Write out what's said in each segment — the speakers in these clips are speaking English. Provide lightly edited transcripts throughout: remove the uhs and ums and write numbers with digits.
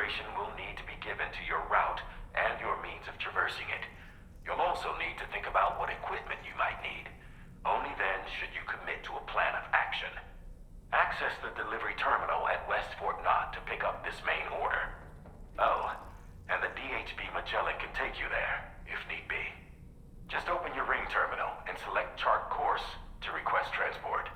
consideration will need to be given to your route and your means of traversing it. You'll also need to think about what equipment you might need. Only then should you commit to a plan of action. Access the delivery terminal at West Fort Knott to pick up this main order. Oh, and the DHB Magellan can take you there, if need be. Just open your ring terminal and select chart course to request transport.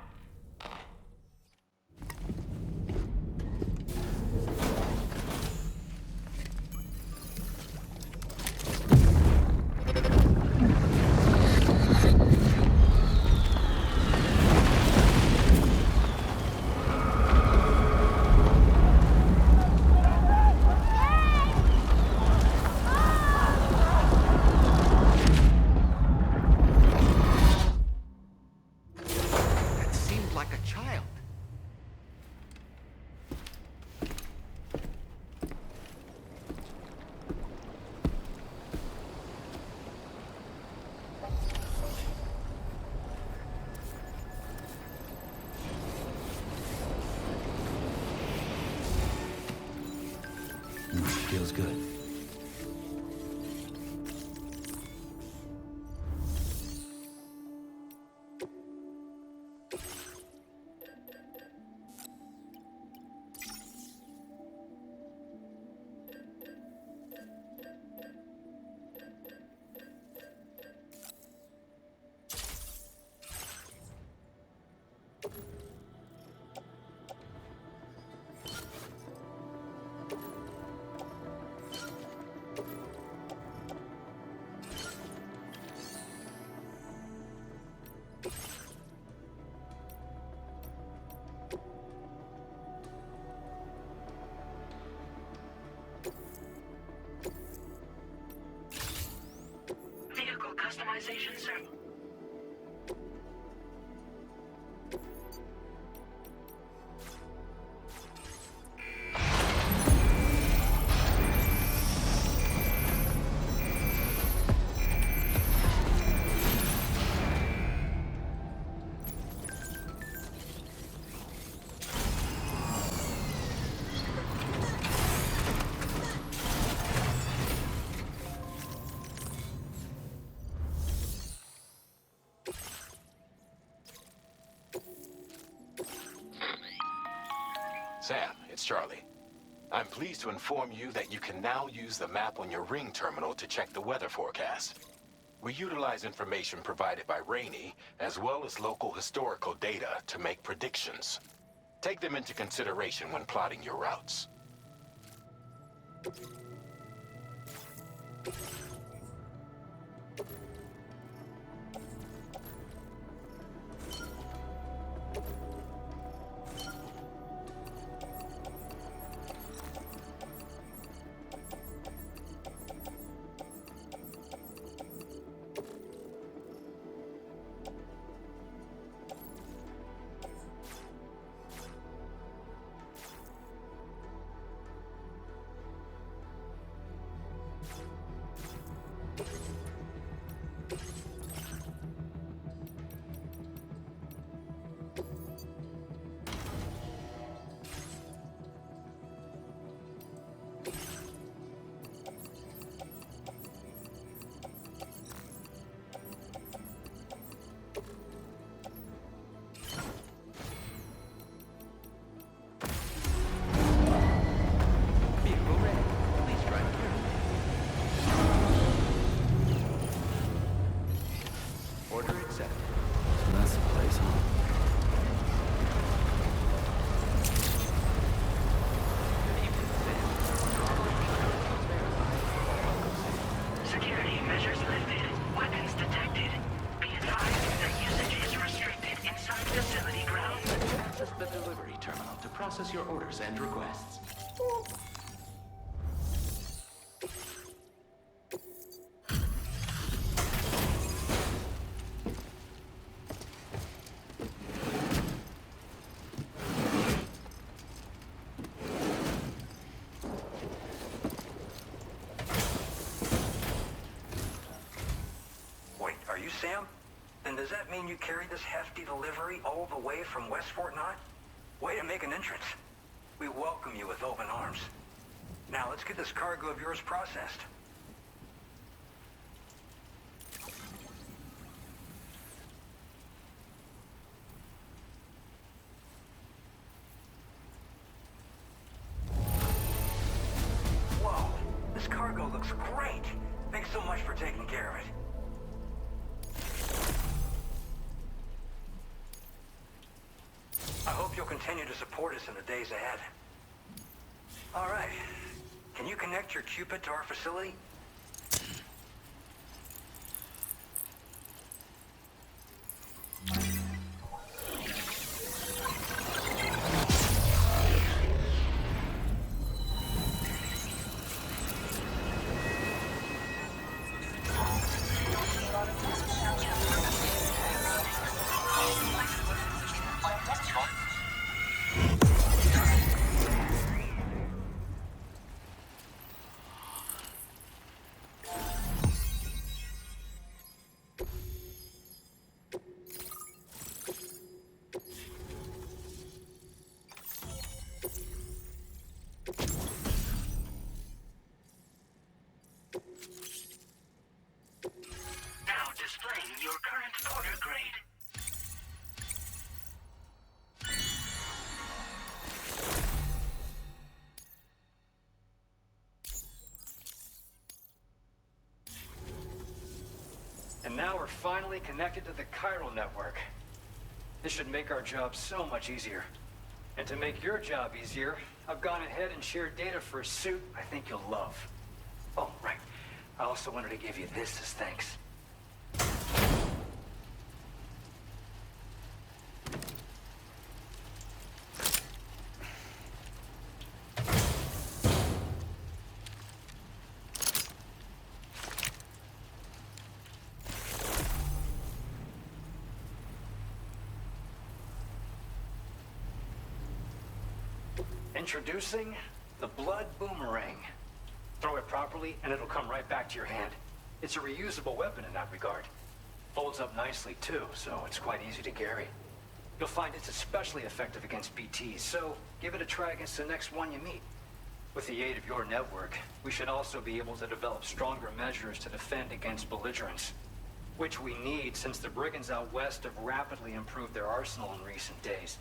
Feels good. Customization, sir. Sam, it's Charlie. I'm pleased to inform you that you can now use the map on your ring terminal to check the weather forecast. We utilize information provided by Rainey, as well as local historical data to make predictions. Take them into consideration when plotting your routes. Process your orders and requests. Wait, are you Sam? And does that mean you carried this hefty delivery all the way from West Fort Knott? Way to make an entrance. We welcome you with open arms. Now let's get this cargo of yours processed. Whoa, this cargo looks great. Thanks so much for taking care of it. I hope you'll continue to support us in the days ahead. All right. Can you connect your Cupid to our facility? Now displaying your current order grade. And now we're finally connected to the chiral network. This should make our job so much easier. And to make your job easier, I've gone ahead and shared data for a suit I think you'll love. Oh, right. I also wanted to give you this as thanks. Introducing the Blood Boomerang. Throw it properly and it'll come right back to your hand. It's a reusable weapon in that regard. Folds up nicely too, so it's quite easy to carry. You'll find it's especially effective against BTs, so give it a try against the next one you meet. With the aid of your network, we should also be able to develop stronger measures to defend against belligerents. Which we need since the brigands out west have rapidly improved their arsenal in recent days.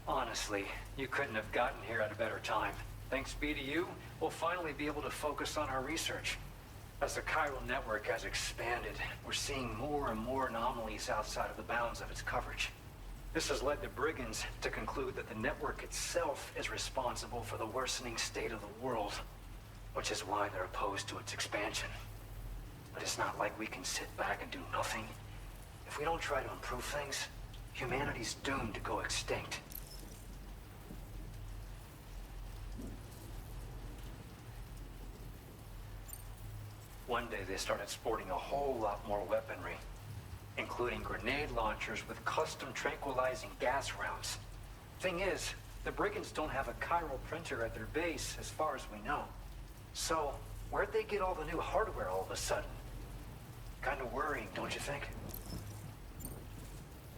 Honestly, you couldn't have gotten here at a better time. Thanks be to you, we'll finally be able to focus on our research. As the chiral network has expanded, we're seeing more and more anomalies outside of the bounds of its coverage. This has led the brigands to conclude that the network itself is responsible for the worsening state of the world, which is why they're opposed to its expansion. But it's not like we can sit back and do nothing. If we don't try to improve things, humanity's doomed to go extinct. One day they started sporting a whole lot more weaponry, including grenade launchers with custom tranquilizing gas rounds. Thing is, the brigands don't have a chiral printer at their base as far as we know. So, where'd they get all the new hardware all of a sudden? Kind of worrying, don't you think?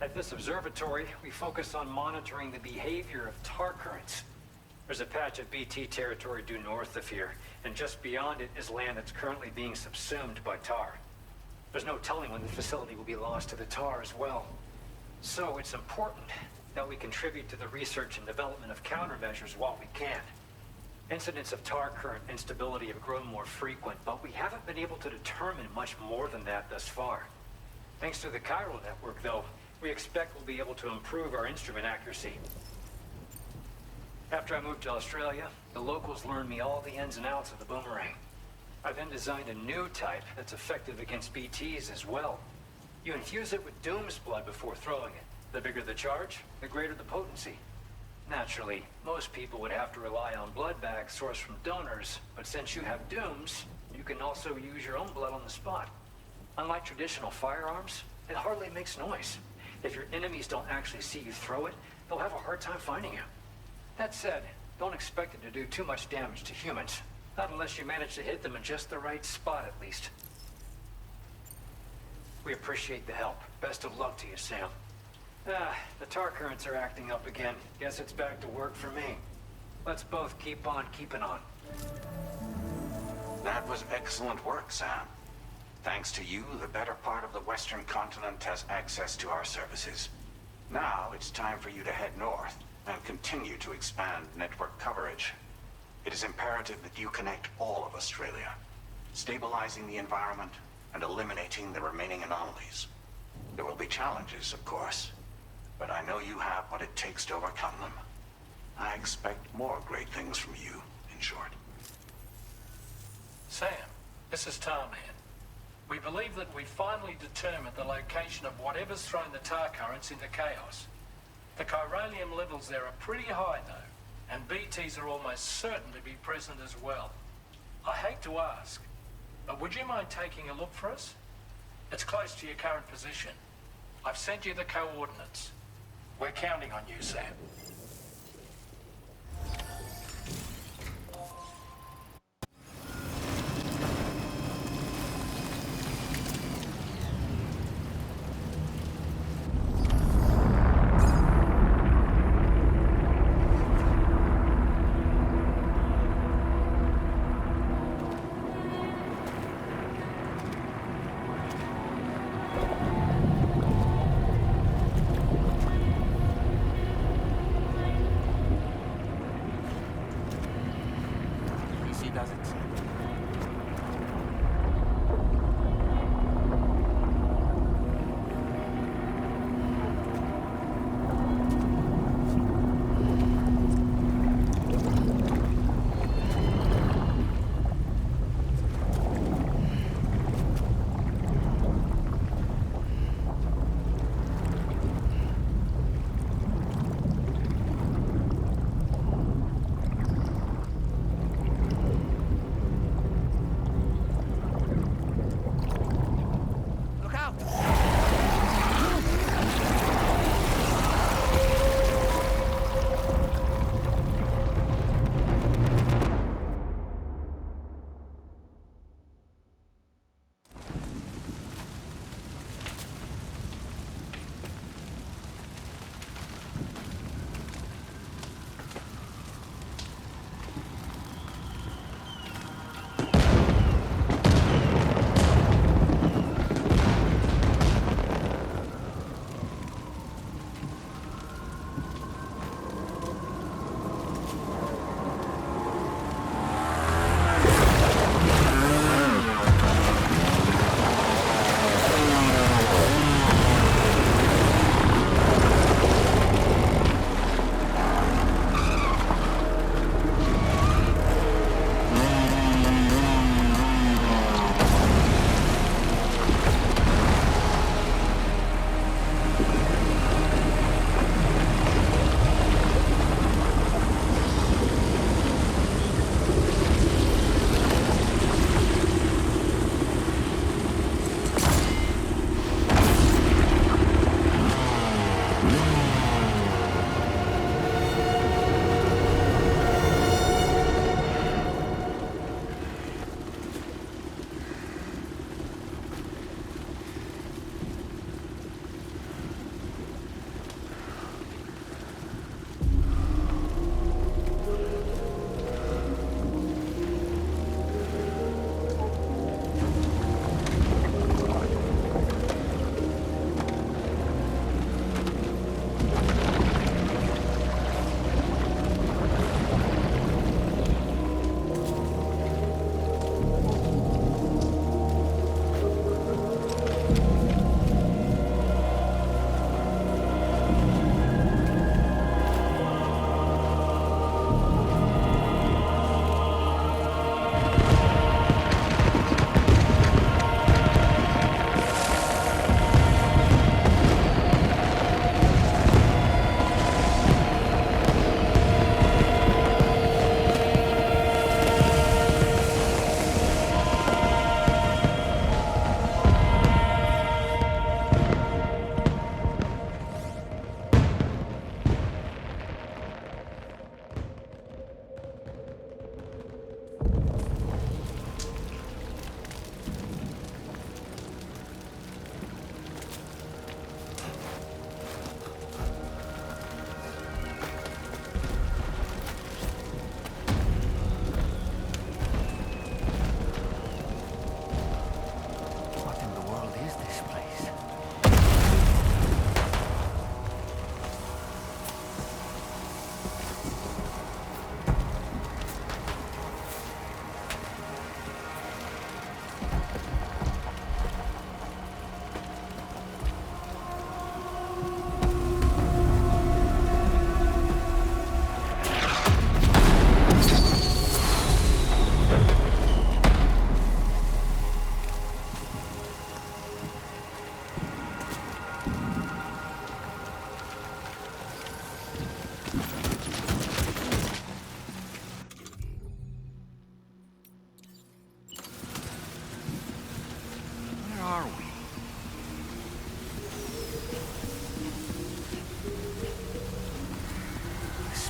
At this observatory, we focus on monitoring the behavior of tar currents. There's a patch of BT territory due north of here, and just beyond it is land that's currently being subsumed by tar. There's no telling when the facility will be lost to the tar as well. So it's important that we contribute to the research and development of countermeasures while we can. Incidents of tar current instability have grown more frequent, but we haven't been able to determine much more than that thus far. Thanks to the chiral network, though, we expect we'll be able to improve our instrument accuracy. After I moved to Australia, the locals learned me all the ins and outs of the boomerang. I then designed a new type that's effective against BTs as well. You infuse it with Doom's blood before throwing it. The bigger the charge, the greater the potency. Naturally, most people would have to rely on blood bags sourced from donors, but since you have Dooms, you can also use your own blood on the spot. Unlike traditional firearms, it hardly makes noise. If your enemies don't actually see you throw it, they'll have a hard time finding you. That said, don't expect it to do too much damage to humans. Not unless you manage to hit them in just the right spot, at least. We appreciate the help. Best of luck to you, Sam. The tar currents are acting up again. Guess it's back to work for me. Let's both keep on keeping on. That was excellent work, Sam. Thanks to you, the better part of the Western continent has access to our services. Now, it's time for you to head north and continue to expand network coverage. It is imperative that you connect all of Australia, stabilizing the environment and eliminating the remaining anomalies. There will be challenges, of course, but I know you have what it takes to overcome them. I expect more great things from you, in short. Sam, this is Tom here. We believe that we finally determined the location of whatever's thrown the tar currents into chaos. The chiralium levels there are pretty high, though, and BTs are almost certain to be present as well. I hate to ask, but would you mind taking a look for us? It's close to your current position. I've sent you the coordinates. We're counting on you, Sam.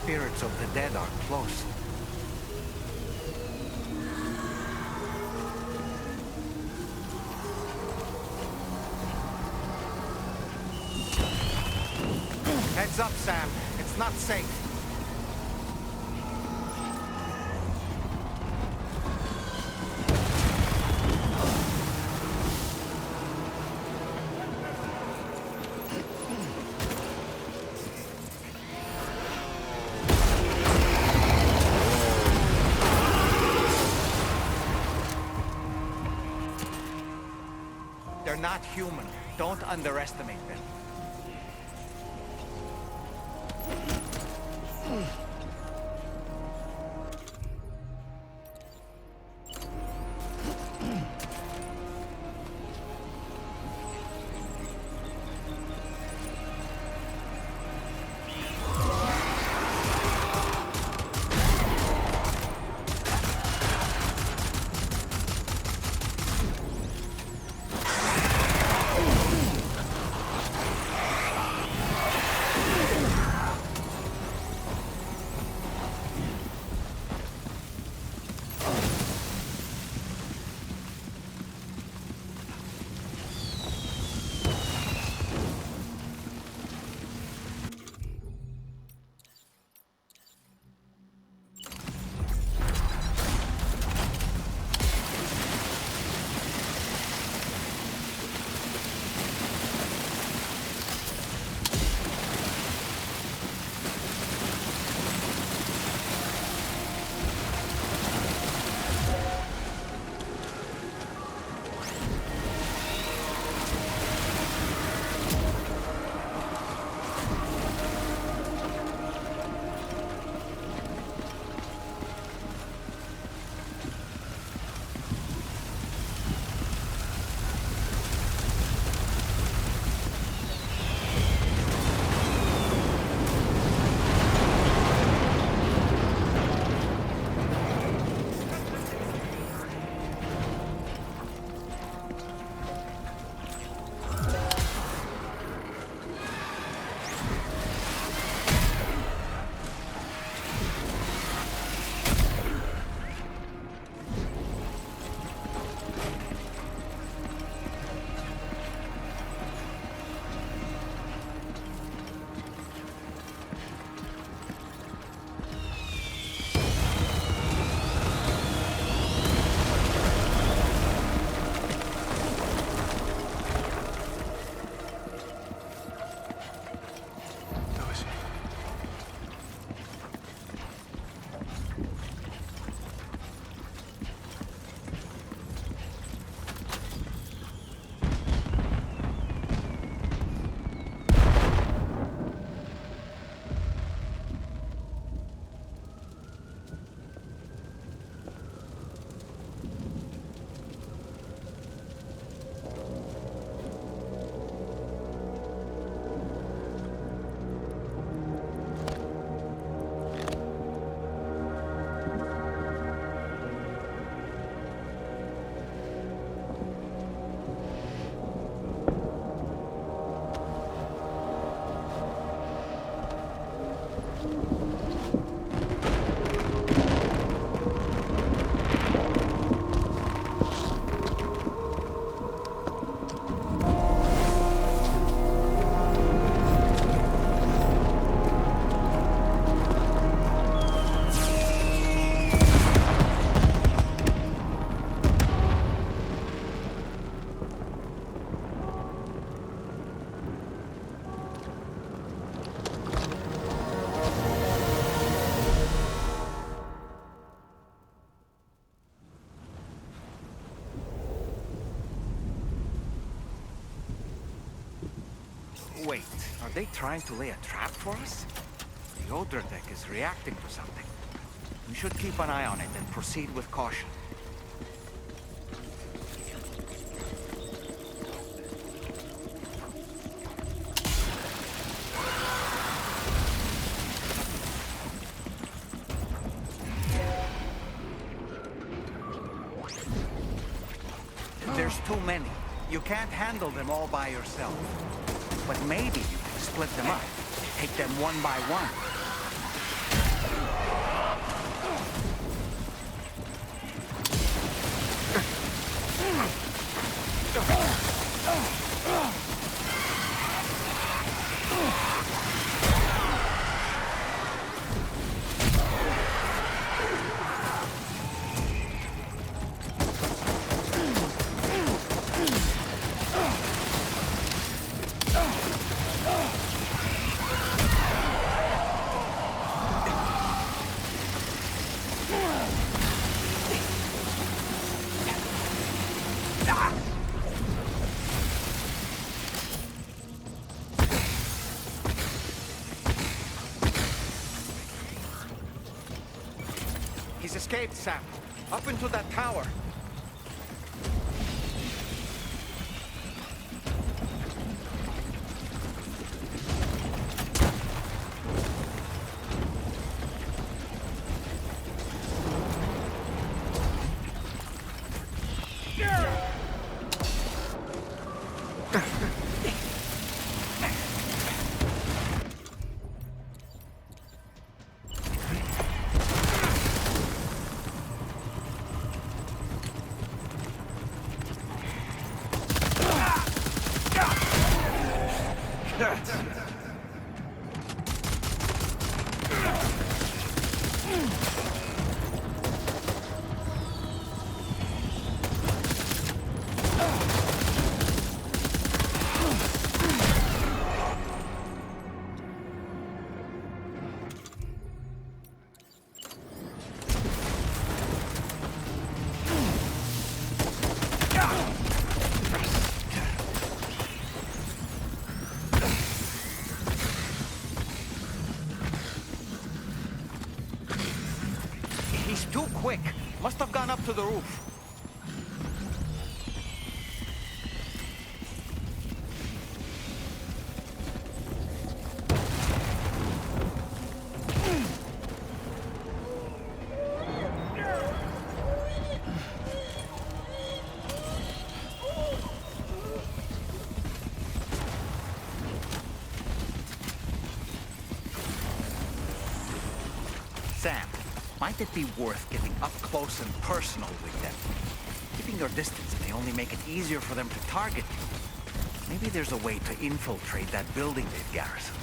spirits of the dead are close. Heads up, Sam. It's not safe. They're not human. Don't underestimate them. Wait, are they trying to lay a trap for us? The Odra deck is reacting to something. We should keep an eye on it and proceed with caution. There's too many. You can't handle them all by yourself. But maybe you can split them up. Take them one by one. He's escaped, Sam. Up into that tower. He's too quick. Must have gone up to the roof. Sam, might it be worth getting up close and personal with them? Keeping your distance may only make it easier for them to target you. Maybe there's a way to infiltrate that building they've garrisoned.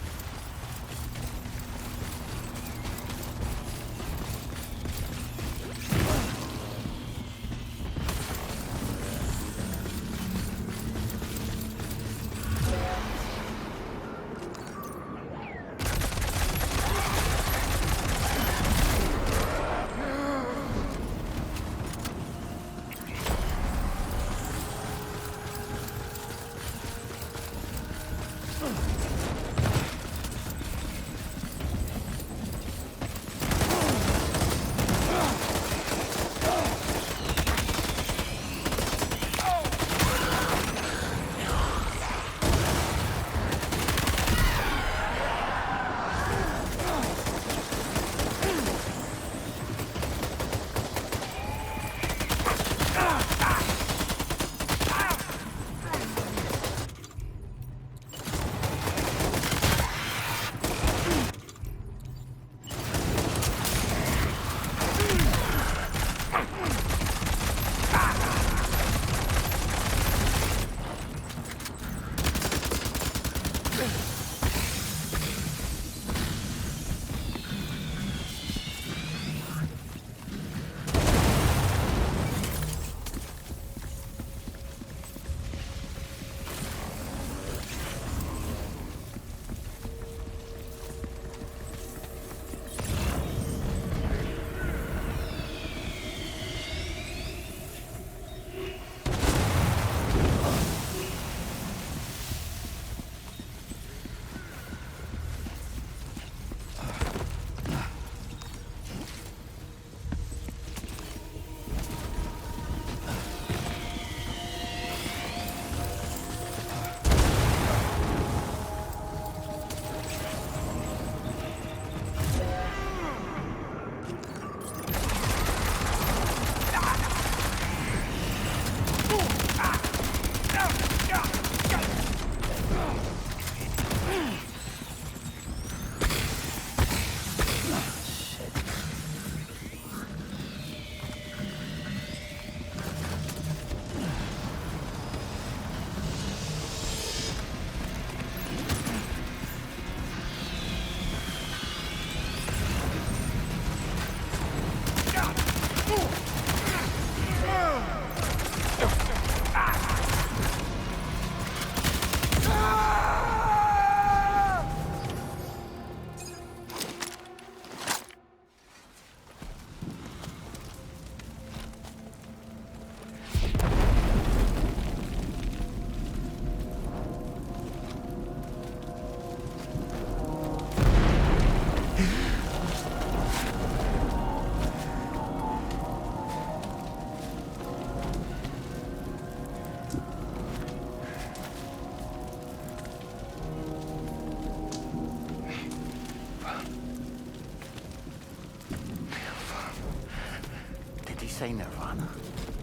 say nirvana?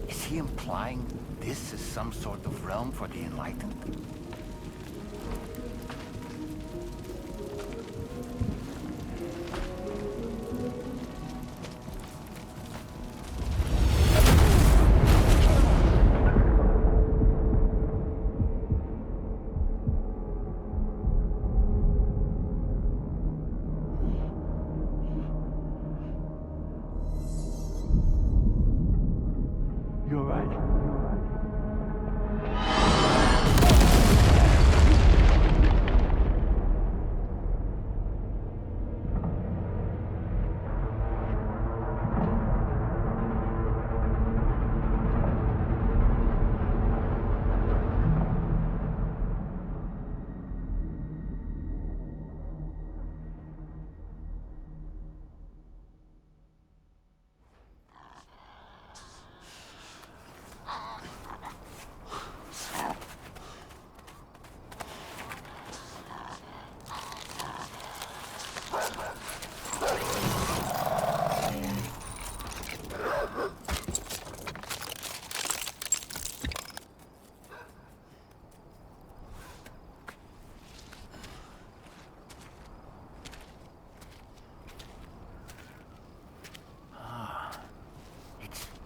Is he implying this is some sort of realm for the enlightened? You're right.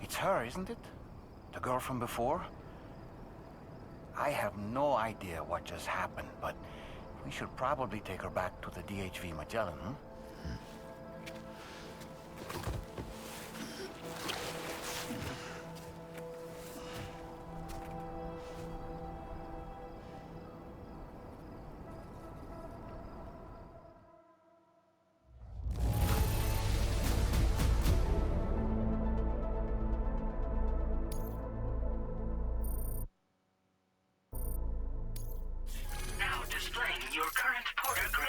It's her, isn't it? The girl from before? I have no idea what just happened, but we should probably take her back to the DHV Magellan, huh? Now displaying your current porter grade.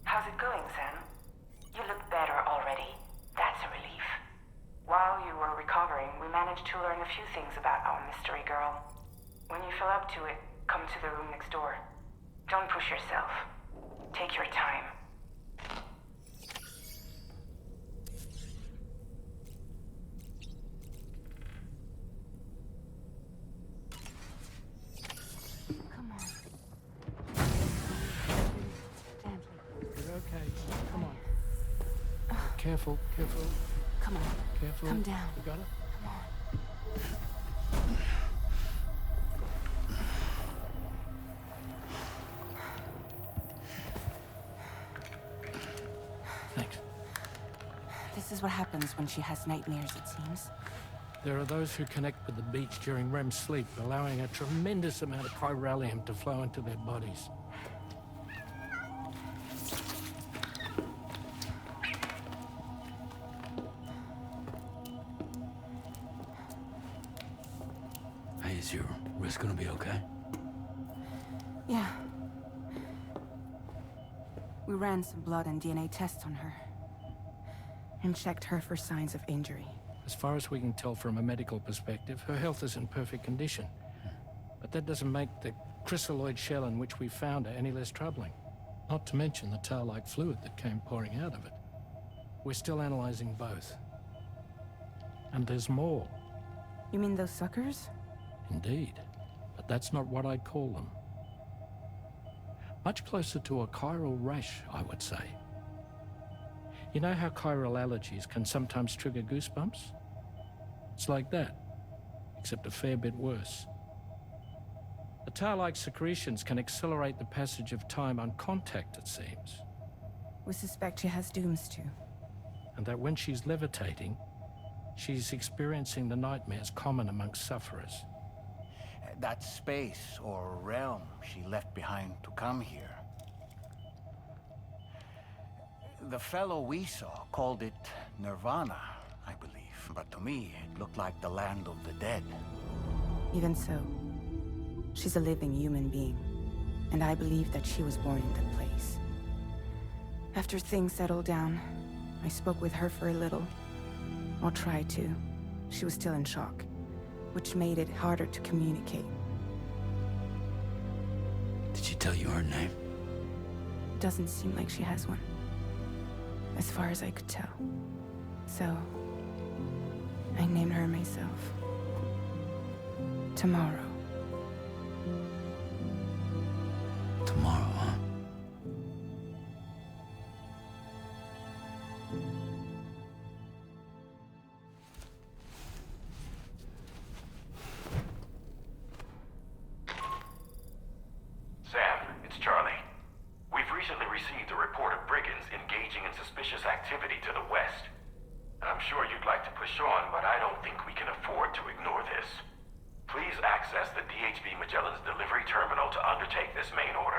How's it going, Sam? You look better already. That's a relief. While you were recovering, we managed to learn a few things about our mystery girl. When you feel up to it, come to the room next door. Don't push yourself. Take your time. Come on. Gently. You're okay. Come on. Careful, careful, Come on. careful. Come down. You got it? Come on. Thanks. This is what happens when she has nightmares, it seems. There are those who connect with the beach during REM sleep, allowing a tremendous amount of chiralium to flow into their bodies. Hey, is your wrist gonna be okay? Yeah. We ran some blood and DNA tests on her. And checked her for signs of injury. As far as we can tell from a medical perspective, her health is in perfect condition. But that doesn't make the chrysaloid shell in which we found her any less troubling. Not to mention the tar-like fluid that came pouring out of it. We're still analyzing both. And there's more. You mean those suckers? Indeed. But that's not what I'd call them. Much closer to a chiral rash, I would say. You know how chiral allergies can sometimes trigger goosebumps? It's like that, except a fair bit worse. The tar-like secretions can accelerate the passage of time on contact, it seems. We suspect she has dooms too. And that when she's levitating, she's experiencing the nightmares common amongst sufferers. That space or realm she left behind to come here. The fellow we saw called it Nirvana, I believe. But to me, it looked like the land of the dead. Even so, she's a living human being. And I believe that she was born in that place. After things settled down, I spoke with her for a little. Or tried to. She was still in shock, which made it harder to communicate. Did she tell you her name? Doesn't seem like she has one. As far as I could tell. So, I named her myself. Tomorrow. Tomorrow, huh? Sam, it's Charlie. We've recently received a report of brigands engaging in suspicious activity to the west. I'm sure you'd like to push on, but I don't think we can afford to ignore this. Please access the DHB Magellan's delivery terminal to undertake this main order.